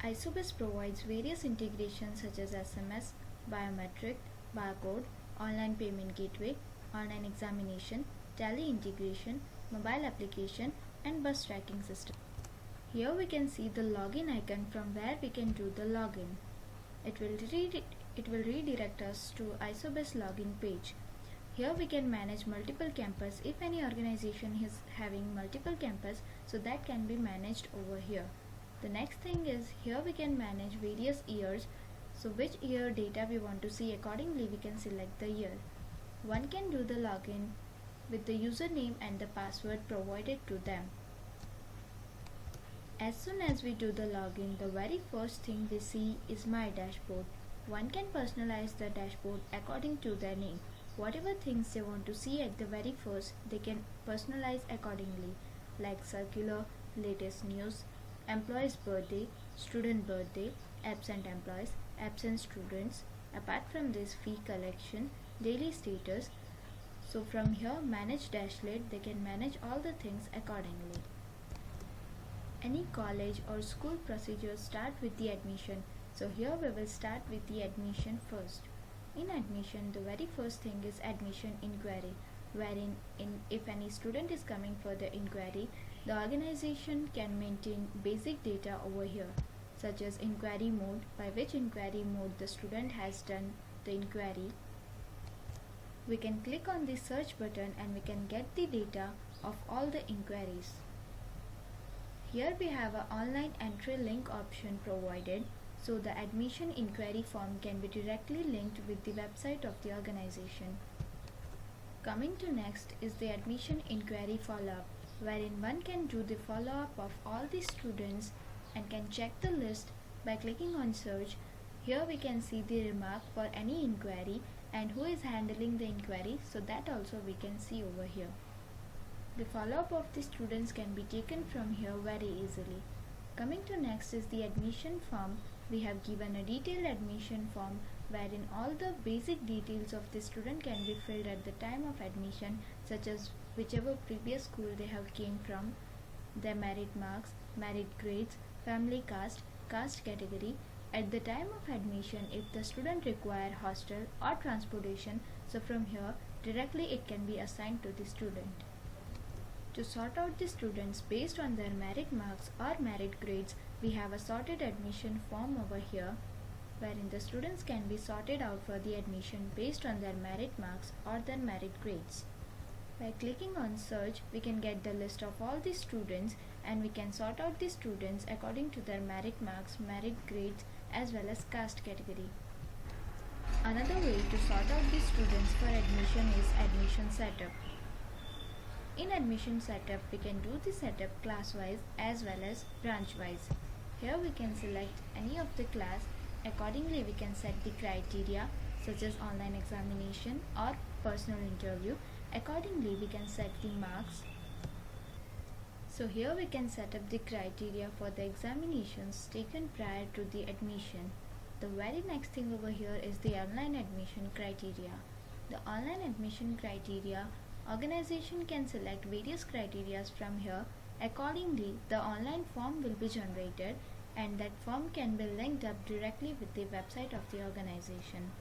Isobes provides various integrations such as SMS, biometric, barcode, online payment gateway, online examination, tally integration, mobile application, and bus tracking system. Here we can see the login icon from where we can do the login. It will redirect us to Isobes login page. Here we can manage multiple campus. If any organization is having multiple campus, so that can be managed over here. The next thing is here we can manage various years. So which year data we want to see, accordingly we can select the year. One can do the login with the username and the password provided to them. As soon as we do the login, the very first thing we see is my dashboard. One can personalize the dashboard according to their name. Whatever things they want to see at the very first, they can personalize accordingly, like circular, latest news, employee's birthday, student birthday, absent employees, absent students. Apart from this, fee collection, daily status. So from here, manage dashboard, they can manage all the things accordingly. Any college or school procedures start with the admission. So here we will start with the admission first. In admission, the very first thing is admission inquiry, wherein if any student is coming for the inquiry, the organization can maintain basic data over here, such as inquiry mode, by which inquiry mode the student has done the inquiry. We can click on the search button and we can get the data of all the inquiries. Here we have an online entry link option provided, so the admission inquiry form can be directly linked with the website of the organization. Coming to next is the admission inquiry follow-up, wherein one can do the follow-up of all the students and can check the list by clicking on search. Here we can see the remark for any inquiry and who is handling the inquiry, so that also we can see over here. The follow-up of the students can be taken from here very easily. Coming to next is the admission form. We have given a detailed admission form wherein all the basic details of the student can be filled at the time of admission, such as whichever previous school they have came from, their merit marks, merit grades, family caste, caste category. At the time of admission, if the student require hostel or transportation, so from here directly it can be assigned to the student. To sort out the students based on their merit marks or merit grades, we have a sorted admission form over here, wherein the students can be sorted out for the admission based on their merit marks or their merit grades. By clicking on search, we can get the list of all the students and we can sort out the students according to their merit marks, merit grades, as well as caste category. Another way to sort out the students for admission is admission setup. In admission setup, we can do the setup class-wise as well as branch-wise. Here we can select any of the class. Accordingly, we can set the criteria such as online examination or personal interview. Accordingly, we can set the marks. So here we can set up the criteria for the examinations taken prior to the admission. The very next thing over here is the online admission criteria. The online admission criteria, organization can select various criteria from here. Accordingly, the online form will be generated and that form can be linked up directly with the website of the organization.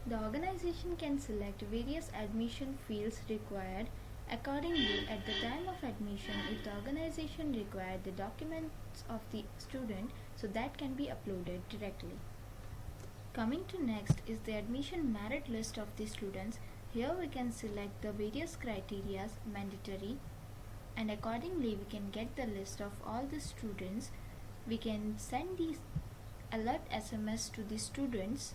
The organization can select various admission fields required. Accordingly, at the time of admission, if the organization required the documents of the student, so that can be uploaded directly. Coming to next is the admission merit list of the students. Here we can select the various criteria mandatory and accordingly we can get the list of all the students. We can send the alert SMS to the students.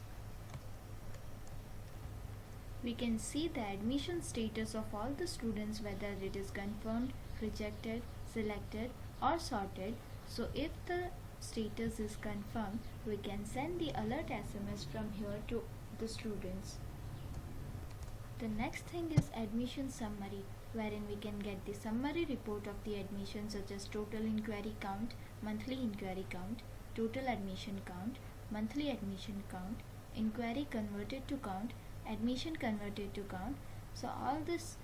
We can see the admission status of all the students, whether it is confirmed, rejected, selected or sorted. So if the status is confirmed, we can send the alert SMS from here to the students. The next thing is admission summary, wherein we can get the summary report of the admission such as total inquiry count, monthly inquiry count, total admission count, monthly admission count, inquiry converted to count, admission converted to count. So all this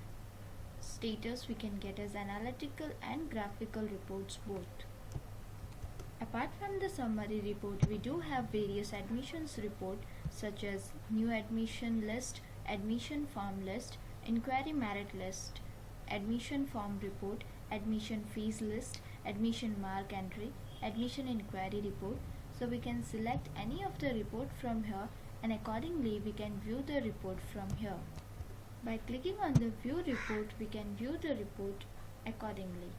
status we can get as analytical and graphical reports both. Apart from the summary report, we do have various admissions report such as new admission list, admission form list, inquiry merit list, admission form report, admission fees list, admission mark entry, admission inquiry report. So we can select any of the report from here, and accordingly we can view the report from here. By clicking on the view report, we can view the report accordingly.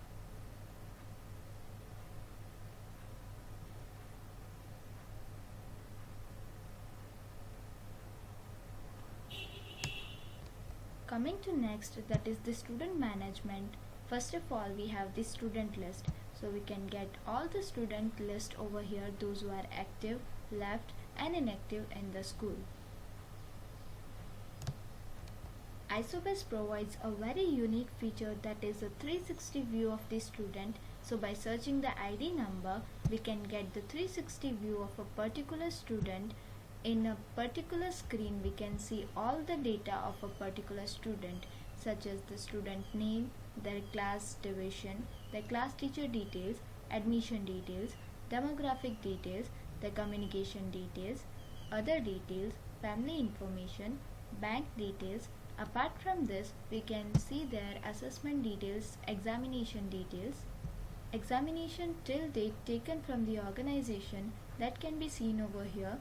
Coming to next, that is the student management. First of all, we have the student list. So we can get all the student list over here, those who are active, left and inactive in the school. Isobes provides a very unique feature, that is a 360 view of the student. So by searching the ID number, we can get the 360 view of a particular student. In a particular screen, we can see all the data of a particular student, such as the student name, their class division, their class teacher details, admission details, demographic details, their communication details, other details, family information, bank details. Apart from this, we can see their assessment details, examination details, examination till date taken from the organization, that can be seen over here,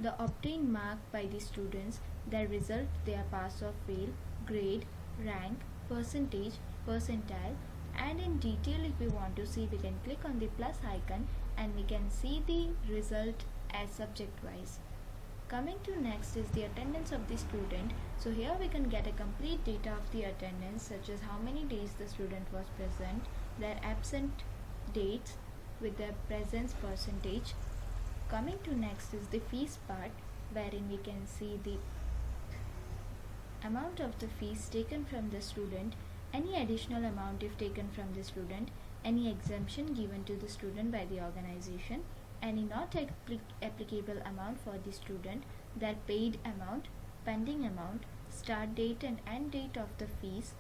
the obtained mark by the students, their result, their pass or fail, grade, rank, percentage, percentile, and in detail if we want to see, we can click on the plus icon and we can see the result as subject wise. Coming to next is the attendance of the student. So here we can get a complete data of the attendance, such as how many days the student was present, their absent dates with their presence percentage. Coming to next is the fees part, wherein we can see the amount of the fees taken from the student, any additional amount if taken from the student, any exemption given to the student by the organization, any not applicable amount for the student, their paid amount, pending amount, start date and end date of the fees,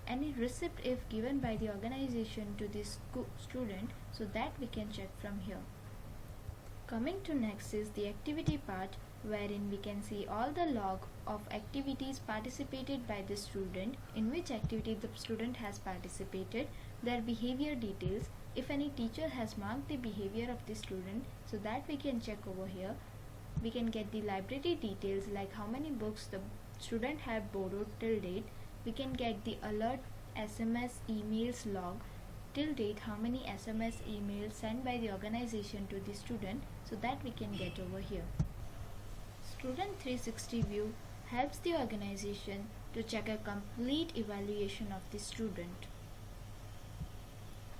any receipt if given by the organization to the student, so that we can check from here. Coming to next is the activity part, wherein we can see all the log of activities participated by the student, in which activity the student has participated, their behavior details, if any teacher has marked the behavior of the student, so that we can check over here. We can get the library details, like how many books the student have borrowed till date. We can get the alert, SMS, emails log till date, how many SMS emails sent by the organization to the student, so that we can get over here. Student 360 view helps the organization to check a complete evaluation of the student.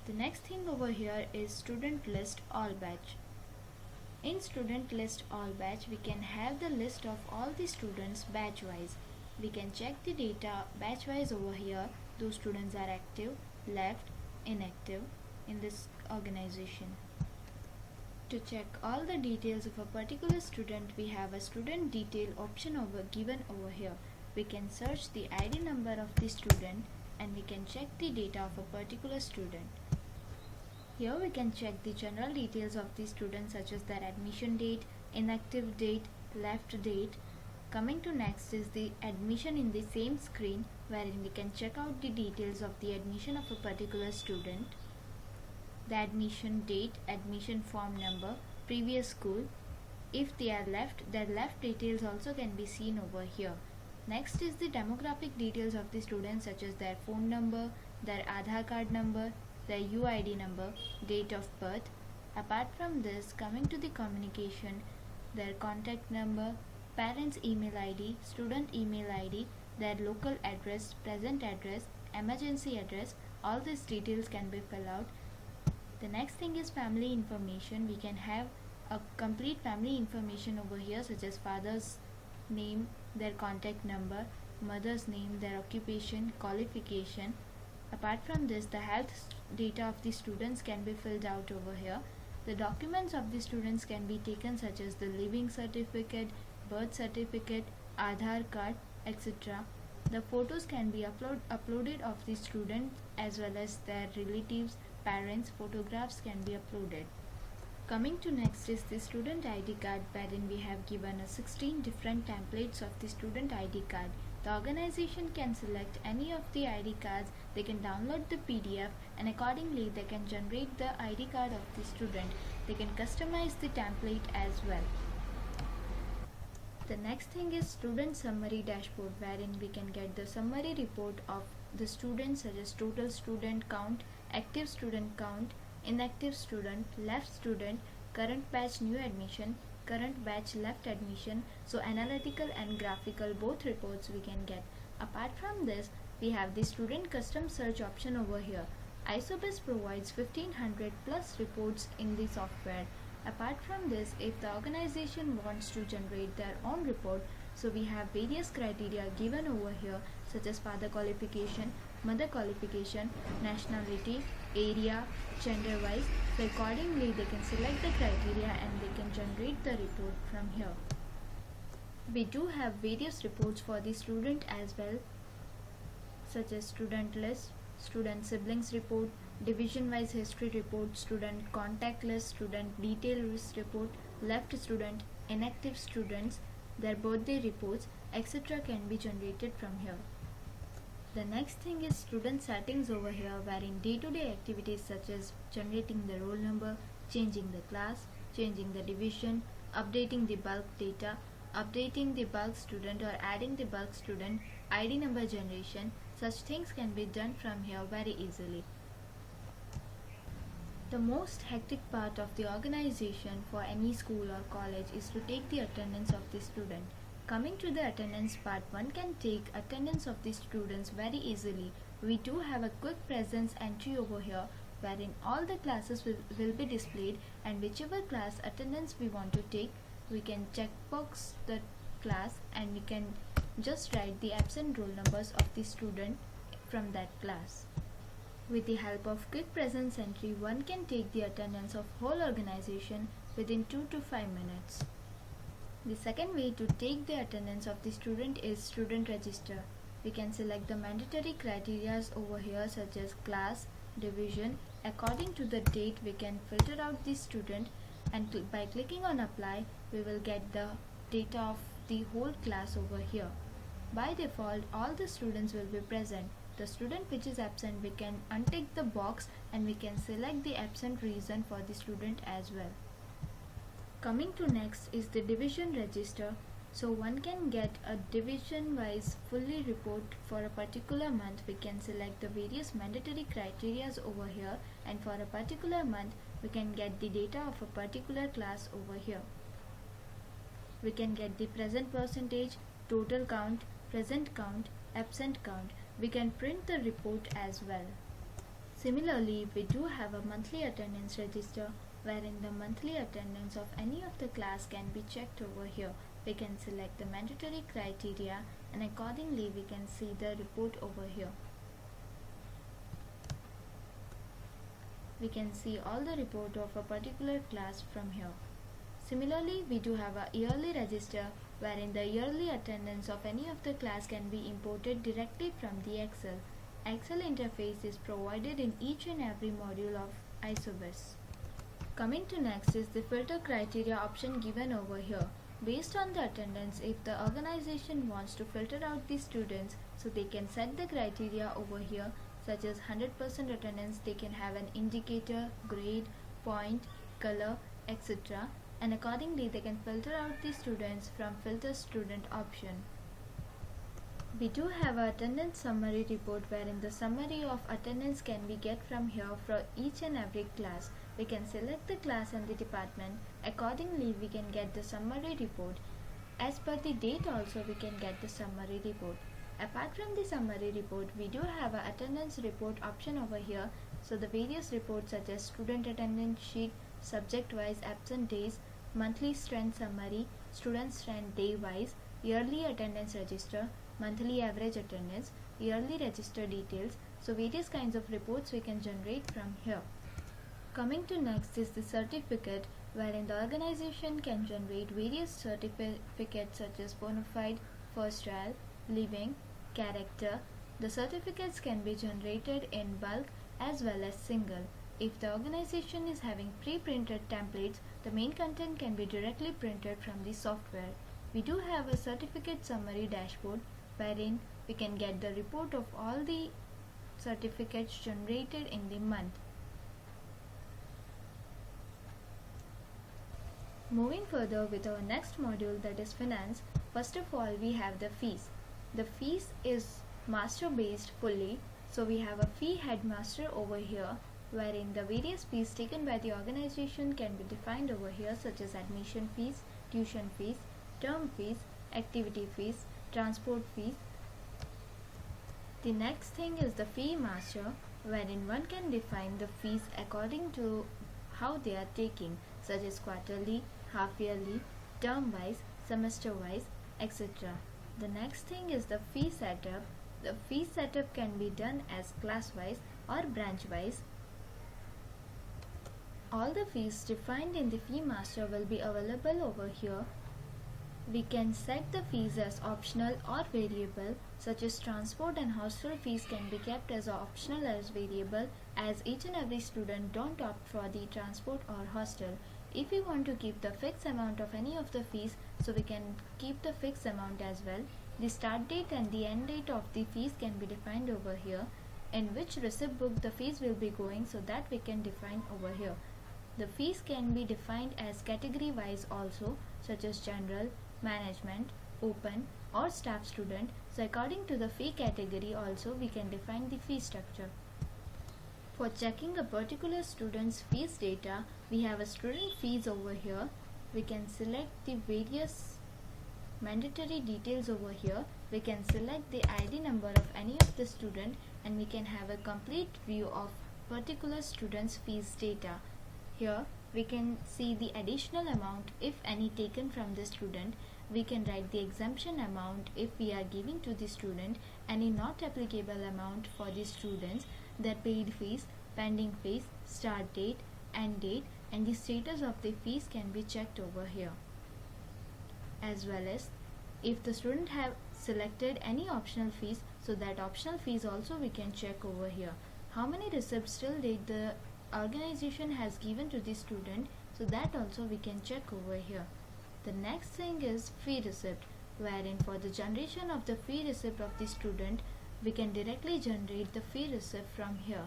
The next thing over here is student list all batch. In student list all batch, we can have the list of all the students batch wise. We can check the data batch wise over here. Those students are active, left, inactive in this organization. To check all the details of a particular student, we have a student detail option given over here. We can search the ID number of the student and we can check the data of a particular student. Here we can check the general details of the student, such as their admission date, inactive date, left date. Coming to next is the admission in the same screen, wherein we can check out the details of the admission of a particular student, the admission date, admission form number, previous school. If they are left, their left details also can be seen over here. Next is the demographic details of the student, such as their phone number, their Aadhaar card number, their UID number, date of birth. Apart from this, coming to the communication, their contact number, parents' email ID, student email ID, their local address, present address, emergency address, all these details can be filled out. The next thing is family information. We can have a complete family information over here, such as father's name, their contact number, mother's name, their occupation, qualification. Apart from this, the health data of the students can be filled out over here. The documents of the students can be taken, such as the living certificate, birth certificate, Aadhaar card, etc. The photos can be uploaded of the student as well as their relatives, parents. Photographs can be uploaded. Coming to next is the student ID card, wherein we have given us 16 different templates of the student ID card. The organization can select any of the ID cards, they can download the PDF, and accordingly they can generate the ID card of the student. They can customize the template as well. The next thing is student summary dashboard, wherein we can get the summary report of the students such as total student count, active student count, inactive student, left student, current batch new admission, current batch left admission. So analytical and graphical both reports we can get. Apart from this, we have the student custom search option over here. Isobes provides 1500 plus reports in the software. Apart from this, if the organization wants to generate their own report, so we have various criteria given over here, such as father qualification, mother qualification, nationality, area, gender wise. So accordingly they can select the criteria and they can generate the report from here. We do have various reports for the student as well, such as student list, student siblings report, division wise history report, student contact list, student detail list report, left student, inactive students, their birthday reports, etc. can be generated from here. The next thing is student settings over here, wherein day-to-day activities such as generating the roll number, changing the class, changing the division, updating the bulk data, updating the bulk student or adding the bulk student, ID number generation, such things can be done from here very easily. The most hectic part of the organization for any school or college is to take the attendance of the student. Coming to the attendance part, one can take attendance of the students very easily. We do have a quick presence entry over here, wherein all the classes will be displayed, and whichever class attendance we want to take, we can checkbox the class and we can just write the absent roll numbers of the student from that class. With the help of quick presence entry, one can take the attendance of whole organization within 2 to 5 minutes. The second way to take the attendance of the student is student register. We can select the mandatory criteria over here, such as class, division. According to the date, we can filter out the student, and by clicking on apply, we will get the data of the whole class over here. By default, all the students will be present. The student which is absent, we can untick the box and we can select the absent reason for the student as well. Coming to next is the division register. So one can get a division wise fully report for a particular month. We can select the various mandatory criteria over here, and for a particular month we can get the data of a particular class over here. We can get the present percentage, total count, present count, absent count. We can print the report as well. Similarly, we do have a monthly attendance register, wherein the monthly attendance of any of the class can be checked over here. We can select the mandatory criteria and accordingly we can see the report over here. We can see all the report of a particular class from here. Similarly, we do have a yearly register, wherein the yearly attendance of any of the class can be imported directly from the Excel. Excel interface is provided in each and every module of Isobes. Coming to next is the filter criteria option given over here. Based on the attendance, if the organization wants to filter out the students, so they can set the criteria over here, such as 100% attendance, they can have an indicator, grade, point, color, etc. and accordingly they can filter out the students from filter student option. We do have an attendance summary report, wherein the summary of attendance can be get from here for each and every class. We can select the class and the department. Accordingly we can get the summary report. As per the date also we can get the summary report. Apart from the summary report, we do have an attendance report option over here. So the various reports such as student attendance sheet, subject wise absent days, monthly strength summary, student strength day wise, yearly attendance register, monthly average attendance, yearly register details. So various kinds of reports we can generate from here. Coming to next is the certificate, wherein the organization can generate various certificates such as bona fide, first trial, living, character. The certificates can be generated in bulk as well as single. If the organization is having pre-printed templates, the main content can be directly printed from the software. We do have a certificate summary dashboard wherein we can get the report of all the certificates generated in the month. Moving further with our next module, that is finance, first of all we have the fees. The fees is master based fully, so we have a fee headmaster over here wherein the various fees taken by the organization can be defined over here, such as admission fees, tuition fees, term fees, activity fees, transport fees. The next thing is the fee master, wherein one can define the fees according to how they are taking, such as quarterly, half yearly, term wise, semester wise, etc. The next thing is the fee setup. The fee setup can be done as class wise or branch wise. All the fees defined in the fee master will be available over here. We can set the fees as optional or variable, such as transport and hostel fees can be kept as optional as variable, as each and every student don't opt for the transport or hostel. If we want to keep the fixed amount of any of the fees, so we can keep the fixed amount as well. The start date and the end date of the fees can be defined over here, in which receipt book the fees will be going, so that we can define over here. The fees can be defined as category wise also, such as general, management, open or staff student. So according to the fee category also we can define the fee structure. For checking a particular student's fees data, we have a student fees over here. We can select the various mandatory details over here. We can select the ID number of any of the student and we can have a complete view of particular student's fees data. Here we can see the additional amount if any taken from the student. We can write the exemption amount if we are giving to the student, any not applicable amount for the students, their paid fees, pending fees, start date, end date, and the status of the fees can be checked over here. As well as if the student have selected any optional fees, so that optional fees also we can check over here. How many receipts till date the organization has given to the student, so that also we can check over here. The next thing is fee receipt, wherein for the generation of the fee receipt of the student, we can directly generate the fee receipt from here.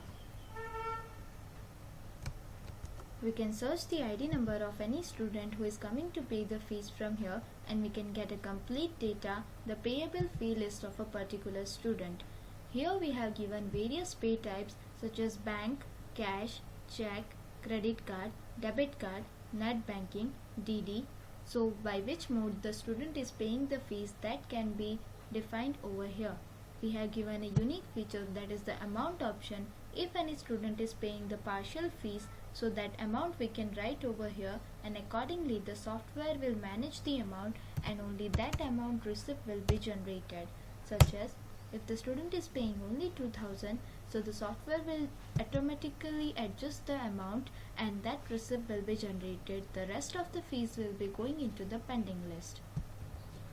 We can search the ID number of any student who is coming to pay the fees from here, and we can get a complete data, the payable fee list of a particular student. Here we have given various pay types such as bank, cash, check, credit card, debit card, net banking, DD. So by which mode the student is paying the fees, that can be defined over here. We have given a unique feature, that is the amount option. If any student is paying the partial fees, so that amount we can write over here, and accordingly the software will manage the amount and only that amount receipt will be generated. Such as if the student is paying only 2000, so the software will automatically adjust the amount and that receipt will be generated. The rest of the fees will be going into the pending list.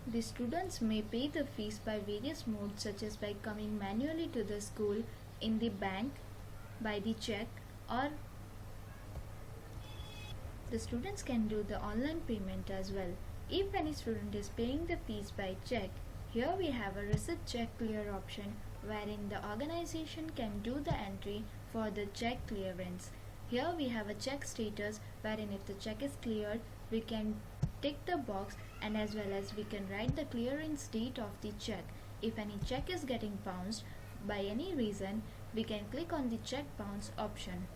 The students may pay the fees by various modes, such as by coming manually to the school, in the bank, by the check, or the students can do the online payment as well. If any student is paying the fees by check, here we have a receipt check clear option, wherein the organization can do the entry for the check clearance. Here we have a check status, wherein if the check is cleared, we can tick the box, and as well as we can write the clearance date of the check. If any check is getting bounced by any reason, we can click on the check bounce option.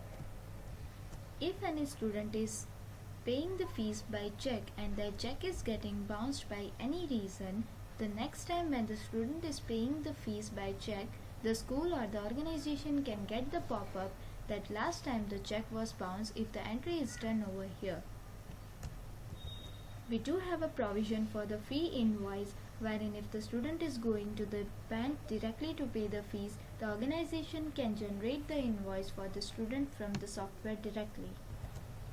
If any student is paying the fees by check and their check is getting bounced by any reason, the next time when the student is paying the fees by check, the school or the organization can get the pop-up that last time the check was bounced if the entry is done over here. We do have a provision for the fee invoice, wherein if the student is going to the bank directly to pay the fees, the organization can generate the invoice for the student from the software directly.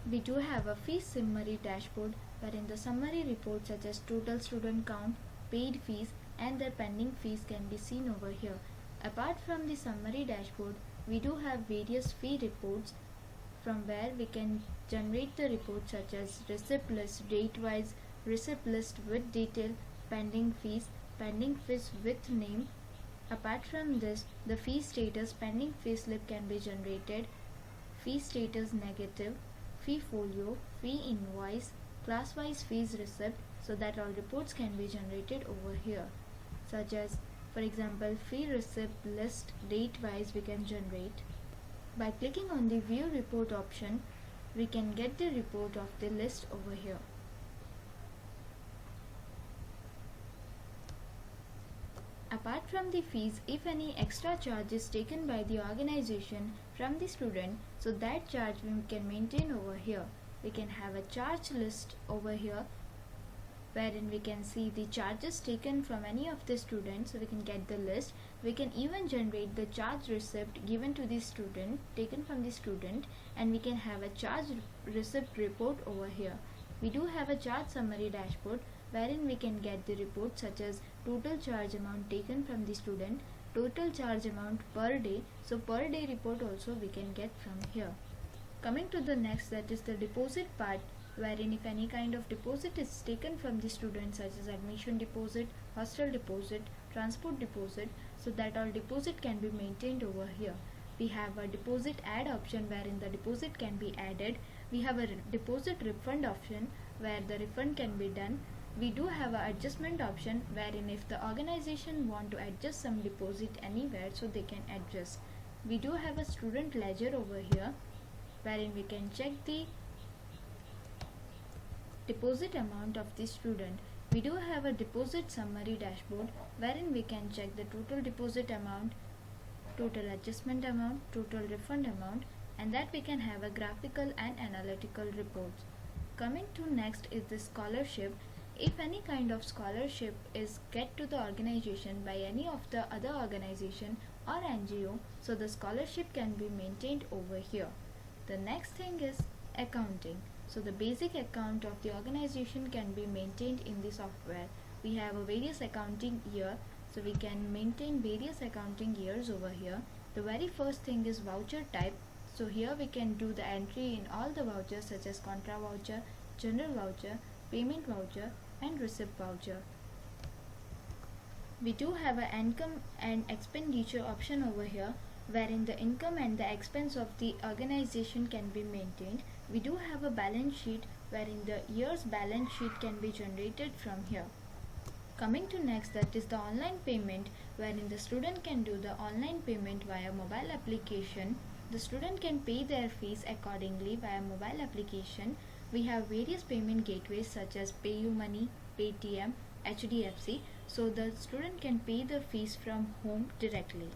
We do have a fee summary dashboard, wherein the summary reports such as total student count, paid fees, and their pending fees can be seen over here. Apart from the summary dashboard, we do have various fee reports from where we can generate the reports such as receipt list, date-wise, receipt list with detail, pending fees with name. Apart from this, the fee status pending fee slip can be generated, fee status negative, fee folio, fee invoice, class-wise fees receipt, so that all reports can be generated over here, such as for example fee receipt list date-wise we can generate. By clicking on the view report option, we can get the report of the list over here. Apart from the fees, if any extra charge is taken by the organization from the student, so that charge we can maintain over here. We can have a charge list over here wherein we can see the charges taken from any of the students, so we can get the list. We can even generate the charge receipt given to the student, taken from the student, and we can have a charge receipt report over here. We do have a charge summary dashboard wherein we can get the reports such as total charge amount taken from the student, total charge amount per day, so per day report also we can get from here. Coming to the next, that is the deposit part, wherein if any kind of deposit is taken from the student such as admission deposit, hostel deposit, transport deposit, so that all deposit can be maintained over here. We have a deposit add option wherein the deposit can be added. We have a deposit refund option where the refund can be done. We do have an adjustment option wherein if the organization want to adjust some deposit anywhere, so they can adjust. We do have a student ledger over here wherein we can check the deposit amount of the student. We do have a deposit summary dashboard wherein we can check the total deposit amount, total adjustment amount, total refund amount, and that we can have a graphical and analytical reports. Coming to next is the scholarship. If any kind of scholarship is get to the organization by any of the other organization or NGO, so the scholarship can be maintained over here. The next thing is accounting. So the basic account of the organization can be maintained in the software. We have a various accounting year, so we can maintain various accounting years over here. The very first thing is voucher type. So here we can do the entry in all the vouchers such as contra voucher, general voucher, payment voucher, and receipt voucher. We do have an income and expenditure option over here wherein the income and the expense of the organization can be maintained. We do have a balance sheet wherein the year's balance sheet can be generated from here. Coming to next, that is the online payment, wherein the student can do the online payment via mobile application. The student can pay their fees accordingly via mobile application. We have various payment gateways such as PayUmoney, Paytm, HDFC, so the student can pay the fees from home directly.